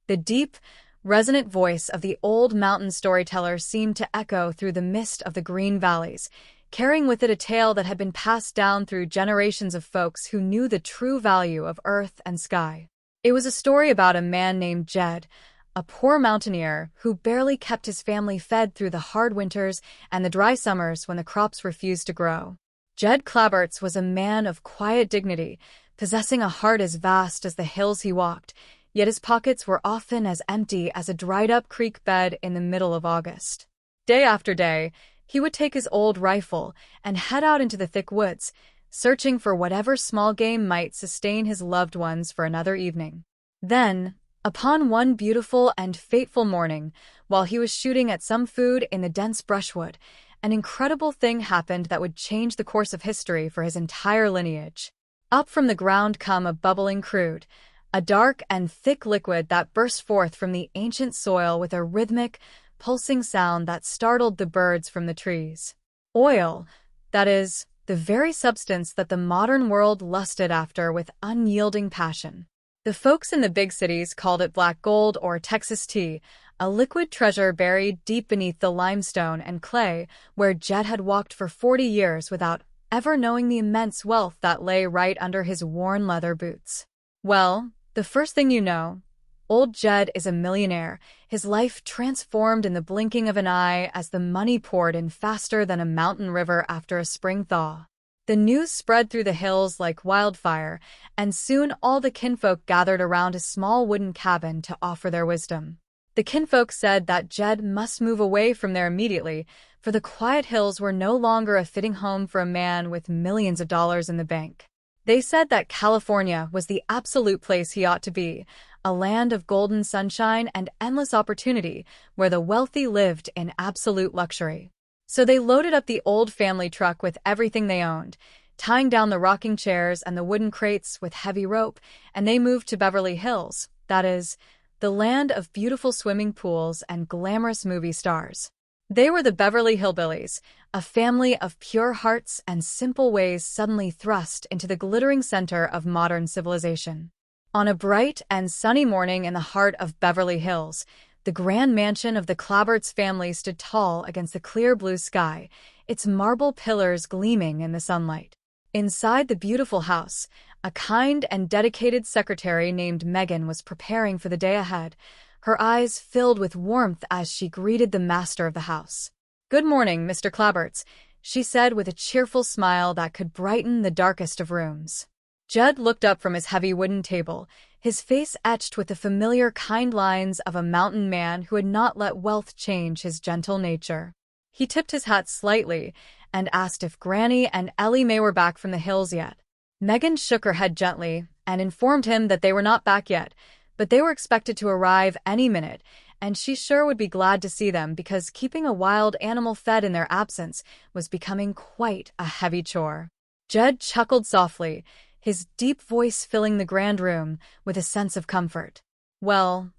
The deep, resonant voice of the old mountain storyteller seemed to echo through the mist of the green valleys, carrying with it a tale that had been passed down through generations of folks who knew the true value of earth and sky. It was a story about a man named Jed, a poor mountaineer who barely kept his family fed through the hard winters and the dry summers when the crops refused to grow. Jed Claberts was a man of quiet dignity, possessing a heart as vast as the hills he walked, yet his pockets were often as empty as a dried-up creek bed in the middle of August. Day after day, he would take his old rifle and head out into the thick woods, searching for whatever small game might sustain his loved ones for another evening. Then, upon one beautiful and fateful morning, while he was shooting at some food in the dense brushwood, an incredible thing happened that would change the course of history for his entire lineage. Up from the ground come a bubbling crude, a dark and thick liquid that burst forth from the ancient soil with a rhythmic, pulsing sound that startled the birds from the trees. Oil, that is, the very substance that the modern world lusted after with unyielding passion. The folks in the big cities called it black gold or Texas tea, a liquid treasure buried deep beneath the limestone and clay where Jed had walked for 40 years without ever knowing the immense wealth that lay right under his worn leather boots. Well, the first thing you know, old Jed is a millionaire, his life transformed in the blinking of an eye as the money poured in faster than a mountain river after a spring thaw. The news spread through the hills like wildfire, and soon all the kinfolk gathered around a small wooden cabin to offer their wisdom. The kinfolk said that Jed must move away from there immediately, for the quiet hills were no longer a fitting home for a man with millions of dollars in the bank. They said that California was the absolute place he ought to be, a land of golden sunshine and endless opportunity where the wealthy lived in absolute luxury. So they loaded up the old family truck with everything they owned, tying down the rocking chairs and the wooden crates with heavy rope, and they moved to Beverly Hills, that is, the land of beautiful swimming pools and glamorous movie stars. They were the Beverly Hillbillies, a family of pure hearts and simple ways suddenly thrust into the glittering center of modern civilization. On a bright and sunny morning in the heart of Beverly Hills, the grand mansion of the Claberts family stood tall against the clear blue sky, its marble pillars gleaming in the sunlight. Inside the beautiful house, a kind and dedicated secretary named Megan was preparing for the day ahead, her eyes filled with warmth as she greeted the master of the house. "Good morning, Mr. Claberts," she said with a cheerful smile that could brighten the darkest of rooms. Jed looked up from his heavy wooden table, his face etched with the familiar kind lines of a mountain man who had not let wealth change his gentle nature. He tipped his hat slightly and asked if Granny and Ellie Mae were back from the hills yet. Megan shook her head gently and informed him that they were not back yet, but they were expected to arrive any minute, and she sure would be glad to see them because keeping a wild animal fed in their absence was becoming quite a heavy chore. Jed chuckled softly, his deep voice filling the grand room with a sense of comfort. "Well,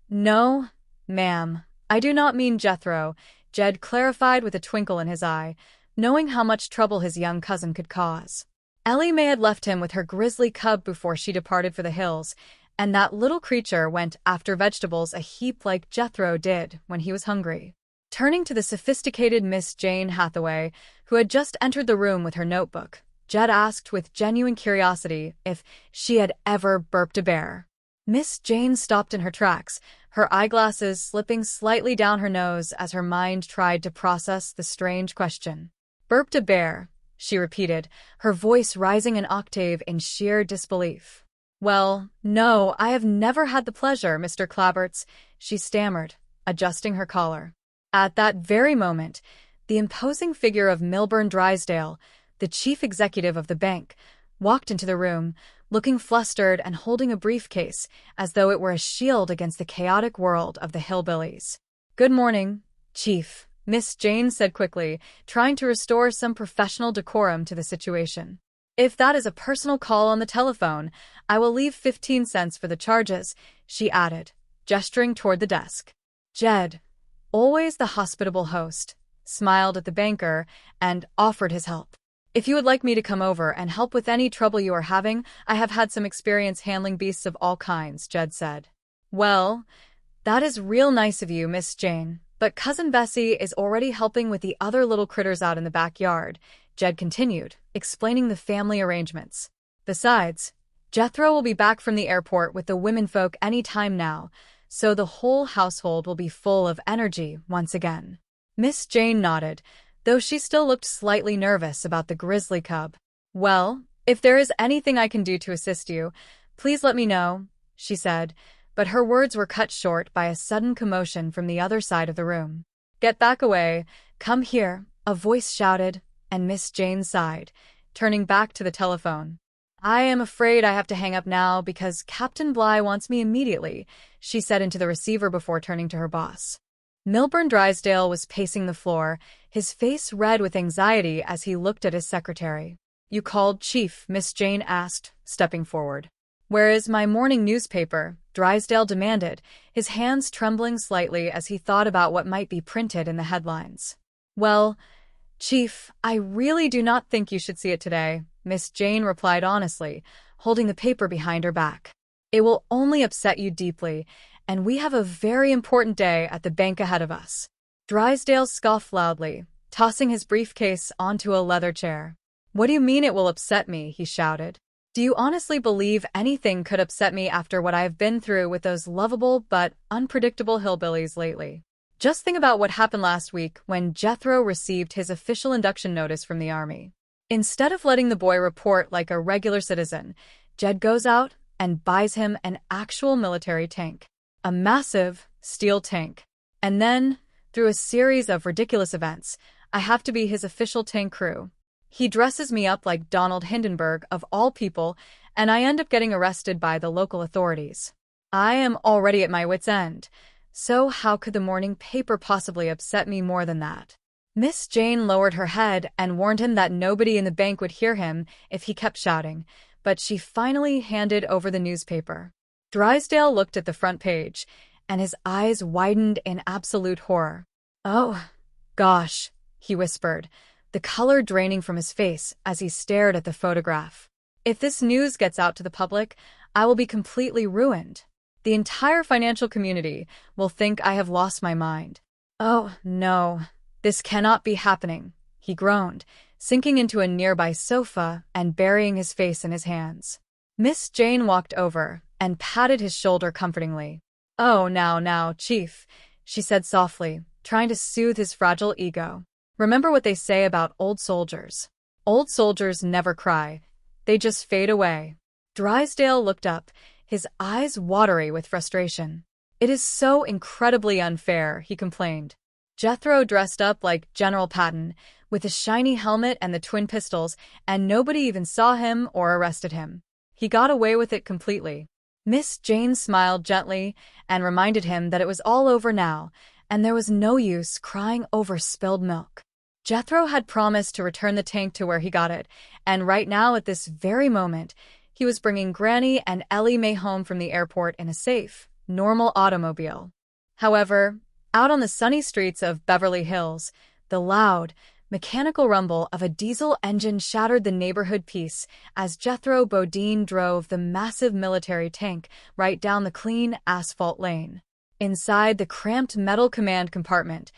no, ma'am, I do not mean Jethro," Jed clarified with a twinkle in his eye, knowing how much trouble his young cousin could cause. Ellie Mae had left him with her grizzly cub before she departed for the hills, and that little creature went after vegetables a heap like Jethro did when he was hungry. Turning to the sophisticated Miss Jane Hathaway, who had just entered the room with her notebook, Jed asked with genuine curiosity if she had ever burped a bear. Miss Jane stopped in her tracks, her eyeglasses slipping slightly down her nose as her mind tried to process the strange question. "Burped a bear," she repeated, her voice rising an octave in sheer disbelief. "Well, no, I have never had the pleasure, Mr. Claberts," she stammered, adjusting her collar. At that very moment, the imposing figure of Milburn Drysdale, the chief executive of the bank, walked into the room, looking flustered and holding a briefcase as though it were a shield against the chaotic world of the hillbillies. "Good morning, Chief," Miss Jane said quickly, trying to restore some professional decorum to the situation. "If that is a personal call on the telephone, I will leave 15 cents for the charges," she added, gesturing toward the desk. Jed, always the hospitable host, smiled at the banker and offered his help. "If you would like me to come over and help with any trouble you are having, I have had some experience handling beasts of all kinds," Jed said. Well, that is real nice of you, Miss Jane, but Cousin Bessie is already helping with the other little critters out in the backyard, Jed continued, explaining the family arrangements. Besides, Jethro will be back from the airport with the womenfolk any time now, so the whole household will be full of energy once again. Miss Jane nodded, though she still looked slightly nervous about the grizzly cub. Well, if there is anything I can do to assist you, please let me know, she said, but her words were cut short by a sudden commotion from the other side of the room. Get back away, come here, a voice shouted, and Miss Jane sighed, turning back to the telephone. I am afraid I have to hang up now because Captain Bligh wants me immediately, she said into the receiver before turning to her boss. Milburn Drysdale was pacing the floor, his face red with anxiety as he looked at his secretary. You called, Chief? Miss Jane asked, stepping forward. Where is my morning newspaper? Drysdale demanded, his hands trembling slightly as he thought about what might be printed in the headlines. Well, Chief, I really do not think you should see it today, Miss Jane replied honestly, holding the paper behind her back. It will only upset you deeply, and we have a very important day at the bank ahead of us. Drysdale scoffed loudly, tossing his briefcase onto a leather chair. What do you mean it will upset me? He shouted. Do you honestly believe anything could upset me after what I have been through with those lovable but unpredictable hillbillies lately? Just think about what happened last week when Jethro received his official induction notice from the army. Instead of letting the boy report like a regular citizen, Jed goes out and buys him an actual military tank. A massive steel tank. And then, through a series of ridiculous events, I have to be his official tank crew. He dresses me up like Donald Hindenburg of all people, and I end up getting arrested by the local authorities. I am already at my wit's end, so how could the morning paper possibly upset me more than that? Miss Jane lowered her head and warned him that nobody in the bank would hear him if he kept shouting, but she finally handed over the newspaper. Drysdale looked at the front page, and his eyes widened in absolute horror. Oh, gosh, he whispered, the color draining from his face as he stared at the photograph. If this news gets out to the public, I will be completely ruined. The entire financial community will think I have lost my mind. Oh, no, this cannot be happening, he groaned, sinking into a nearby sofa and burying his face in his hands. Miss Jane walked over and patted his shoulder comfortingly. Oh, now, Chief, she said softly, trying to soothe his fragile ego. Remember what they say about old soldiers. Old soldiers never cry. They just fade away. Drysdale looked up, his eyes watery with frustration. It is so incredibly unfair, he complained. Jethro dressed up like General Patton, with a shiny helmet and the twin pistols, and nobody even saw him or arrested him. He got away with it completely. Miss Jane smiled gently and reminded him that it was all over now, and there was no use crying over spilled milk. Jethro had promised to return the tank to where he got it, and right now at this very moment, he was bringing Granny and Ellie Mae home from the airport in a safe, normal automobile. However, out on the sunny streets of Beverly Hills, the loud, mechanical rumble of a diesel engine shattered the neighborhood peace as Jethro Bodine drove the massive military tank right down the clean asphalt lane. Inside the cramped metal command compartment,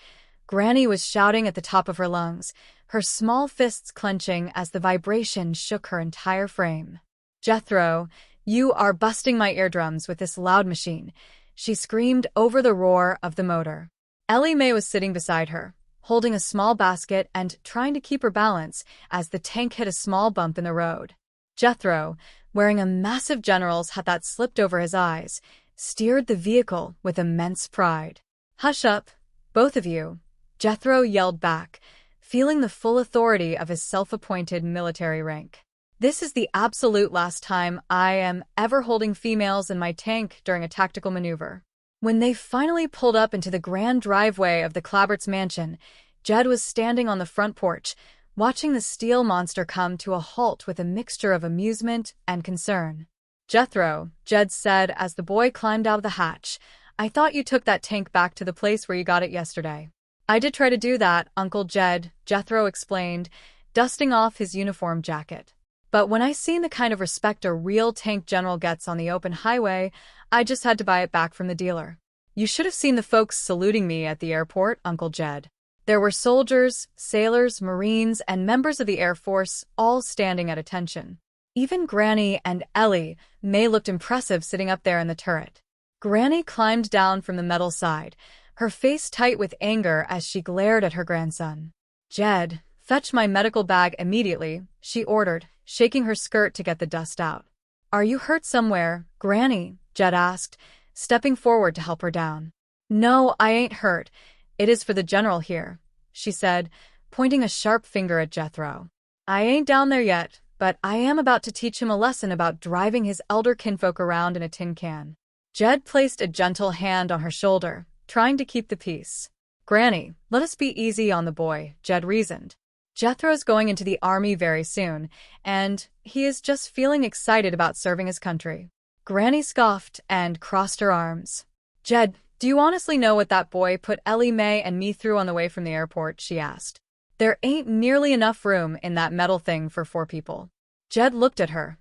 Granny was shouting at the top of her lungs, her small fists clenching as the vibration shook her entire frame. Jethro, you are busting my eardrums with this loud machine, she screamed over the roar of the motor. Ellie Mae was sitting beside her, holding a small basket and trying to keep her balance as the tank hit a small bump in the road. Jethro, wearing a massive general's hat that slipped over his eyes, steered the vehicle with immense pride. Hush up, both of you, Jethro yelled back, feeling the full authority of his self-appointed military rank. This is the absolute last time I am ever holding females in my tank during a tactical maneuver. When they finally pulled up into the grand driveway of the Clabberts mansion, Jed was standing on the front porch, watching the steel monster come to a halt with a mixture of amusement and concern. Jethro, Jed said as the boy climbed out of the hatch, I thought you took that tank back to the place where you got it yesterday. I did try to do that, Uncle Jed, Jethro explained, dusting off his uniform jacket. But when I seen the kind of respect a real tank general gets on the open highway, I just had to buy it back from the dealer. You should have seen the folks saluting me at the airport, Uncle Jed. There were soldiers, sailors, Marines, and members of the Air Force all standing at attention. Even Granny and Ellie May looked impressive sitting up there in the turret. Granny climbed down from the metal side, her face tight with anger as she glared at her grandson. "Jed, fetch my medical bag immediately," she ordered, shaking her skirt to get the dust out. "Are you hurt somewhere, Granny?" Jed asked, stepping forward to help her down. "No, I ain't hurt. It is for the general here," she said, pointing a sharp finger at Jethro. "I ain't down there yet, but I am about to teach him a lesson about driving his elder kinfolk around in a tin can." Jed placed a gentle hand on her shoulder, trying to keep the peace. "Granny, let us be easy on the boy," Jed reasoned. "Jethro's going into the army very soon, and he is just feeling excited about serving his country." Granny scoffed and crossed her arms. "Jed, do you honestly know what that boy put Ellie Mae and me through on the way from the airport?" she asked. "There ain't nearly enough room in that metal thing for 4 people." Jed looked at her,